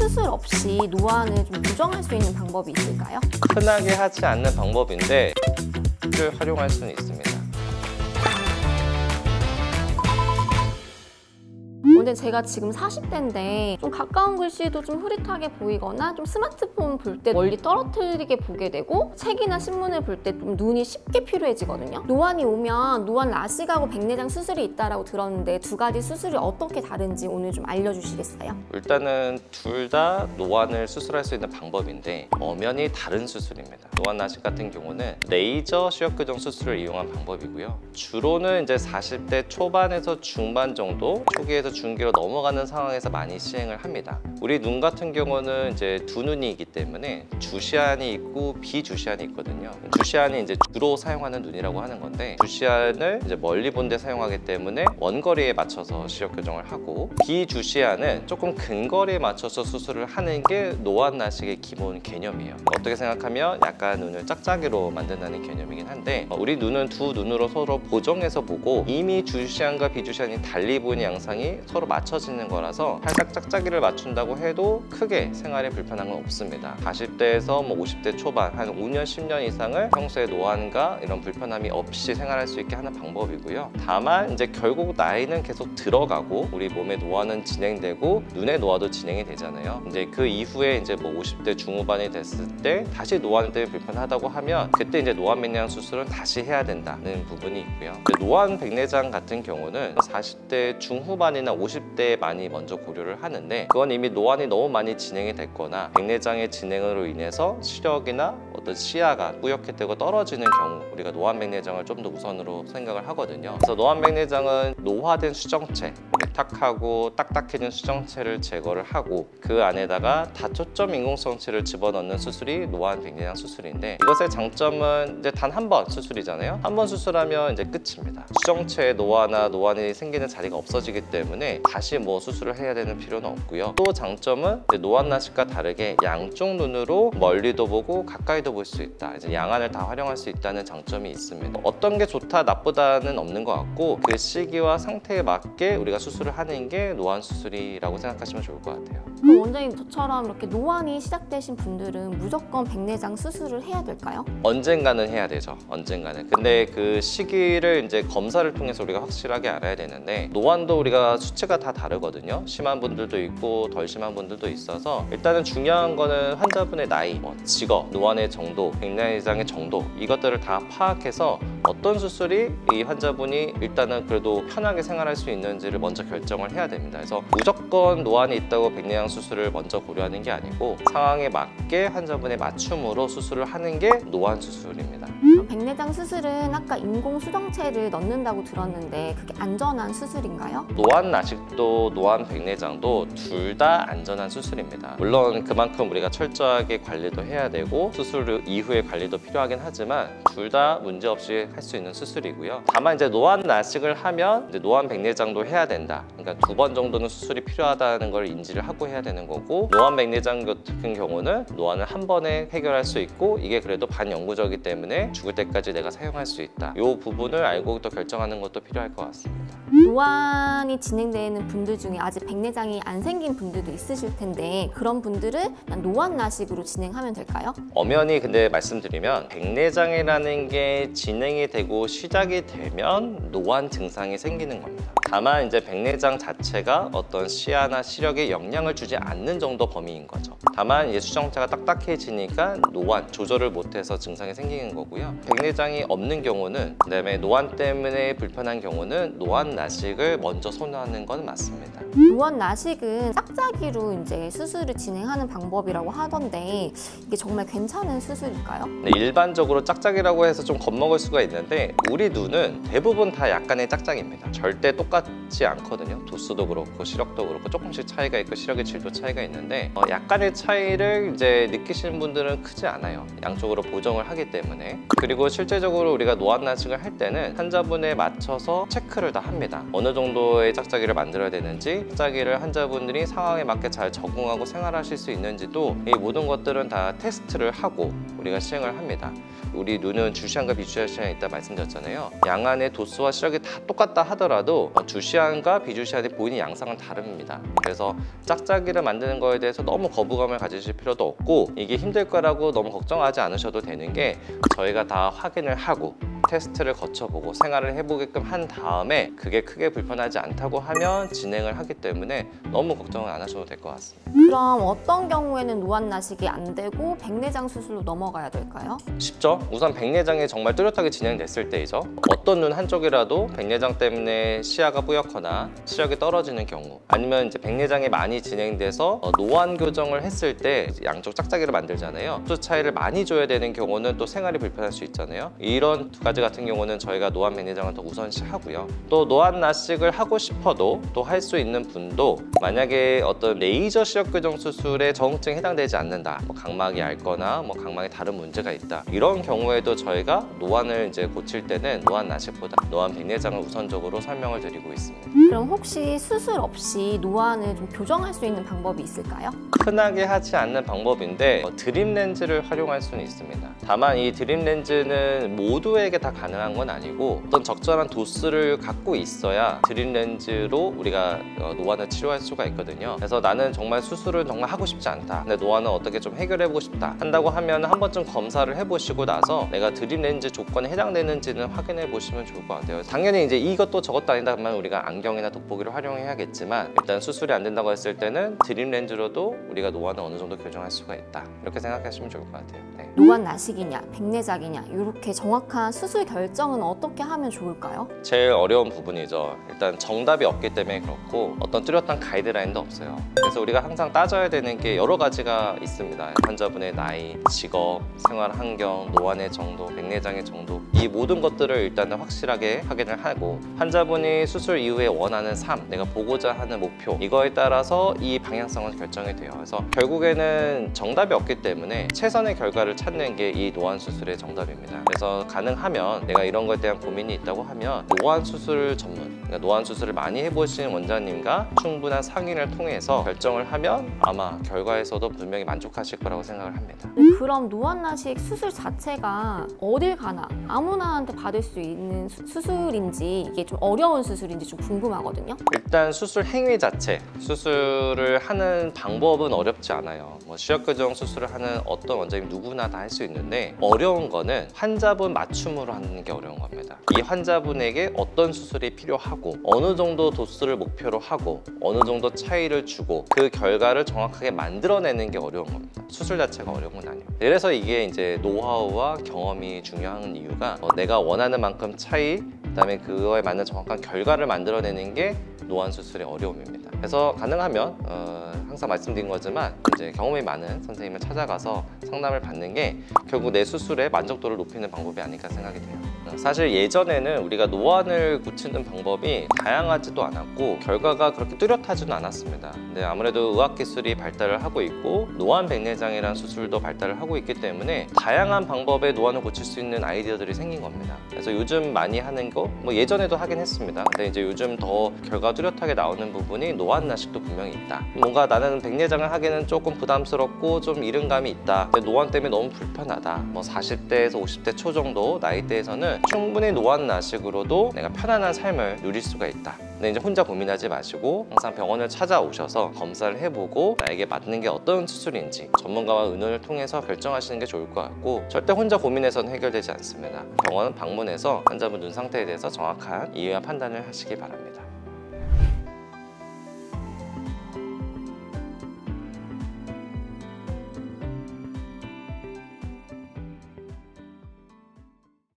수술 없이 노안을 좀 부정할 수 있는 방법이 있을까요? 흔하게 하지 않는 방법인데 를 활용할 수는 있습니다. 근데 제가 지금 40대인데 좀 가까운 글씨도 좀 흐릿하게 보이거나 좀 스마트폰 볼 때 멀리 떨어뜨리게 보게 되고 책이나 신문을 볼 때 좀 눈이 쉽게 피로해지거든요. 노안이 오면 노안 라식하고 백내장 수술이 있다고 들었는데 두 가지 수술이 어떻게 다른지 오늘 좀 알려주시겠어요? 일단은 둘 다 노안을 수술할 수 있는 방법인데 엄연히 다른 수술입니다. 노안 라식 같은 경우는 레이저 시력 교정 수술을 이용한 방법이고요. 주로는 이제 40대 초반에서 중반 정도, 초기에서 중기로 넘어가는 상황에서 많이 시행을 합니다. 우리 눈 같은 경우는 이제 두 눈이 있기 때문에 주시안이 있고 비주시안이 있거든요. 주시안이 이제 주로 사용하는 눈이라고 하는 건데, 주시안을 이제 멀리 본 데 사용하기 때문에 원거리에 맞춰서 시력 교정을 하고, 비주시안은 조금 근거리에 맞춰서 수술을 하는 게 노안 라식의 기본 개념이에요. 어떻게 생각하면 약간 눈을 짝짝이로 만든다는 개념이긴 한데, 우리 눈은 두 눈으로 서로 보정해서 보고 이미 주시안과 비주시안이 달리 보이는 양상이 서로 맞춰지는 거라서 살짝 짝짝이를 맞춘다고 해도 크게 생활에 불편한 건 없습니다. 40대에서 50대 초반 한 5년, 10년 이상을 평소에 노안과 이런 불편함이 없이 생활할 수 있게 하는 방법이고요. 다만 이제 결국 나이는 계속 들어가고 우리 몸의 노화는 진행되고 눈의 노화도 진행이 되잖아요. 이제 그 이후에 이제 50대 중후반이 됐을 때 다시 노안 때문에 불편하다고 하면 그때 이제 노안 백내장 수술은 다시 해야 된다는 부분이 있고요. 노안 백내장 같은 경우는 40대 중후반이나 50대에 많이 먼저 고려를 하는데, 그건 이미 노안이 너무 많이 진행이 됐거나 백내장의 진행으로 인해서 시력이나 어떤 시야가 뿌옇게 되고 떨어지는 경우 우리가 노안 백내장을 좀 더 우선으로 생각을 하거든요. 그래서 노안 백내장은 노화된 수정체, 탁하고 딱딱해진 수정체를 제거를 하고 그 안에다가 다초점 인공수정체를 집어넣는 수술이 노안 백내장 수술인데, 이것의 장점은 이제 단 한 번 수술이잖아요. 한 번 수술하면 이제 끝입니다. 수정체의 노화나 노안이 생기는 자리가 없어지기 때문에 다시 수술을 해야 되는 필요는 없고요. 또 장점은 노안 라식과 다르게 양쪽 눈으로 멀리도 보고 가까이도 볼 수 있다. 이제 양안을 다 활용할 수 있다는 장점이 있습니다. 어떤 게 좋다 나쁘다는 없는 것 같고, 그 시기와 상태에 맞게 우리가 수술을 하는 게 노안 수술이라고 생각하시면 좋을 것 같아요. 그럼 원장님, 저처럼 이렇게 노안이 시작되신 분들은 무조건 백내장 수술을 해야 될까요? 언젠가는 해야 되죠. 언젠가는. 근데 그 시기를 이제 검사를 통해서 우리가 확실하게 알아야 되는데, 노안도 우리가 수치가 다 다르거든요. 심한 분들도 있고 덜 심한 분들도 있어서 일단은 중요한 거는 환자분의 나이, 직업, 노안의 정도, 백내장의 정도, 이것들을 다 파악해서 어떤 수술이 이 환자분이 일단은 그래도 편하게 생활할 수 있는지를 먼저 결정을 해야 됩니다. 그래서 무조건 노안이 있다고 백내장 수술을 먼저 고려하는 게 아니고 상황에 맞게 환자분의 맞춤으로 수술을 하는 게 노안 수술입니다. 백내장 수술은 아까 인공수정체를 넣는다고 들었는데 그게 안전한 수술인가요? 노안 라식도 노안 백내장도 둘 다 안전한 수술입니다. 물론 그만큼 우리가 철저하게 관리도 해야 되고 수술 이후의 관리도 필요하긴 하지만 둘 다 문제없이 할 수 있는 수술이고요. 다만 이제 노안 라식을 하면 이제 노안 백내장도 해야 된다. 그러니까 2번 정도는 수술이 필요하다는 걸 인지를 하고 해야 되는 거고, 노안 백내장 같은 경우는 노안을 한 번에 해결할 수 있고 이게 그래도 반영구적이기 때문에 죽을 때까지 내가 사용할 수 있다. 이 부분을 알고 또 결정하는 것도 필요할 것 같습니다. 노안이 진행되는 분들 중에 아직 백내장이 안 생긴 분들도 있으실 텐데, 그런 분들은 그냥 노안 라식으로 진행하면 될까요? 엄연히 근데 말씀드리면 백내장이라는 게 진행이 되고 시작이 되면 노안 증상이 생기는 겁니다. 다만 이제 백내장 자체가 어떤 시야나 시력에 영향을 주지 않는 정도 범위인 거죠. 다만 이제 수정체가 딱딱해지니까 노안 조절을 못해서 증상이 생기는 거고요. 백내장이 없는 경우는, 그다음에 노안 때문에 불편한 경우는 노안 라식을 먼저 선호하는 건 맞습니다. 노안 라식은 짝짝이로 이제 수술을 진행하는 방법이라고 하던데 이게 정말 괜찮은 수술일까요? 네, 일반적으로 짝짝이라고 해서 좀 겁먹을 수가 있는데 우리 눈은 대부분 다 약간의 짝짝입니다. 절대 똑같지 않거든요. 도수도 그렇고 시력도 그렇고 조금씩 차이가 있고 시력의 질도 차이가 있는데 약간의 차이를 이제 느끼시는 분들은 크지 않아요. 양쪽으로 보정을 하기 때문에. 그리고 실제적으로 우리가 노안 라식을 할 때는 환자분에 맞춰서 체크를 다 합니다. 합니다. 어느 정도의 짝짝이를 만들어야 되는지, 짝짝이를 환자분들이 상황에 맞게 잘 적응하고 생활하실 수 있는지도 이 모든 것들은 다 테스트를 하고 우리가 시행을 합니다. 우리 눈은 주시안과 비주시안이 있다 말씀드렸잖아요. 양안의 도수와 시력이 다 똑같다 하더라도 주시안과 비주시안이 보이는 양상은 다릅니다. 그래서 짝짝이를 만드는 거에 대해서 너무 거부감을 가지실 필요도 없고 이게 힘들 거라고 너무 걱정하지 않으셔도 되는 게 저희가 다 확인을 하고 테스트를 거쳐보고 생활을 해보게끔 한 다음에 그게 크게 불편하지 않다고 하면 진행을 하기 때문에 너무 걱정을 안 하셔도 될 것 같습니다. 그럼 어떤 경우에는 노안 나식이 안 되고 백내장 수술로 넘어가야 될까요? 쉽죠? 우선 백내장이 정말 뚜렷하게 진행됐을 때이죠. 어떤 눈 한쪽이라도 백내장 때문에 시야가 뿌옇거나 시력이 떨어지는 경우, 아니면 이제 백내장이 많이 진행돼서 노안 교정을 했을 때 양쪽 짝짝이를 만들잖아요. 수 차이를 많이 줘야 되는 경우는 또 생활이 불편할 수 있잖아요. 이런 두 가지 같은 경우는 저희가 노안 백내장을 더 우선시하고요. 또 노안 나식을 하고 싶어도 또 할 수 있는 분도 만약에 어떤 레이저 시력 교정 수술에 적응증에 해당되지 않는다, 뭐 각막이 얇거나 뭐 각막에 다른 문제가 있다, 이런 경우에도 저희가 노안을 이제 고칠 때는 노안 나식보다 노안 백내장을 우선적으로 설명을 드리고 있습니다. 그럼 혹시 수술 없이 노안을 좀 교정할 수 있는 방법이 있을까요? 흔하게 하지 않는 방법인데 드림 렌즈를 활용할 수는 있습니다. 다만 이 드림 렌즈는 모두에게 다 가능한 건 아니고 어떤 적절한 도수를 갖고 있어야 드림 렌즈로 우리가 노안을 치료할 수가 있거든요. 그래서 나는 정말 수술을 정말 하고 싶지 않다, 근데 노안은 어떻게 좀 해결해보고 싶다 한다고 하면 한 번쯤 검사를 해보시고 나서 내가 드림 렌즈 조건에 해당되는지는 확인해 보시면 좋을 것 같아요. 당연히 이제 이것도 저것도 아니다 하면 우리가 안경이나 돋보기를 활용해야겠지만 일단 수술이 안 된다고 했을 때는 드림 렌즈로도 우리가 노안을 어느 정도 교정할 수가 있다, 이렇게 생각하시면 좋을 것 같아요. 네. 노안 나식이냐 백내장이냐 이렇게 정확한 수술 결정은 어떻게 하면 좋을까요? 제일 어려운 부분이죠. 일단 정답이 없기 때문에 그렇고 어떤 뚜렷한 가이드라인도 없어요. 그래서 우리가 항상 따져야 되는 게 여러 가지가 있습니다. 환자분의 나이, 직업, 생활 환경, 노안의 정도, 백내장의 정도, 이 모든 것들을 일단은 확실하게 확인을 하고 환자분이 수술 이후에 원하는 삶, 내가 보고자 하는 목표, 이거에 따라서 이 방향성은 결정이 돼요. 그래서 결국에는 정답이 없기 때문에 최선의 결과를 찾는 게 이 노안 수술의 정답입니다. 그래서 가능하면 내가 이런 거에 대한 고민이 있다고 하면 노안 수술 전문, 그러니까 노안 수술을 많이 해보신 원장님과 충분한 상의를 통해서 결정을 하면 아마 결과에서도 분명히 만족하실 거라고 생각을 합니다. 그럼 노안 나식 수술 자체가 어딜 가나 아무나한테 받을 수 있는 수술인지 이게 좀 어려운 수술인지 좀 궁금하거든요. 일단 수술 행위 자체, 수술을 하는 방법은 어렵지 않아요. 뭐 시력 교정 수술을 하는 어떤 원장님 누구나 다 할 수 있는데 어려운 거는 환자분 맞춤으로 하는 게 어려운 겁니다. 이 환자분에게 어떤 수술이 필요하고 어느 정도 도수를 목표로 하고 어느 정도 차이를 주고 그 결과를 정확하게 만들어내는 게 어려운 겁니다. 수술 자체가 어려운 건 아니에요. 그래서 이게 이제 노하우와 경험이 중요한 이유가 내가 원하는 만큼 차이, 그다음에 그거에 맞는 정확한 결과를 만들어내는 게 노안 수술의 어려움입니다. 그래서 가능하면 항상 말씀드린 거지만 이제 경험이 많은 선생님을 찾아가서 상담을 받는 게 결국 내 수술의 만족도를 높이는 방법이 아닐까 생각이 돼요. 사실 예전에는 우리가 노안을 고치는 방법이 다양하지도 않았고 결과가 그렇게 뚜렷하지는 않았습니다. 근데 아무래도 의학기술이 발달을 하고 있고 노안 백내장이라는 수술도 발달을 하고 있기 때문에 다양한 방법의 노안을 고칠 수 있는 아이디어들이 생긴 겁니다. 그래서 요즘 많이 하는 거 뭐 예전에도 하긴 했습니다. 근데 이제 요즘 더 결과가 뚜렷하게 나오는 부분이 노안 나식도 분명히 있다. 뭔가 나는 백내장을 하기는 조금 부담스럽고 좀 이른감이 있다, 근데 노안 때문에 너무 불편하다, 뭐 40대에서 50대 초 정도 나이대에서는 충분히 노안 나식으로도 내가 편안한 삶을 누릴 수가 있다. 근데 이제 혼자 고민하지 마시고 항상 병원을 찾아오셔서 검사를 해보고 나에게 맞는 게 어떤 수술인지 전문가와 의논을 통해서 결정하시는 게 좋을 것 같고 절대 혼자 고민해서는 해결되지 않습니다. 병원 방문해서 환자분 눈 상태에 대해서 정확한 이해와 판단을 하시기 바랍니다.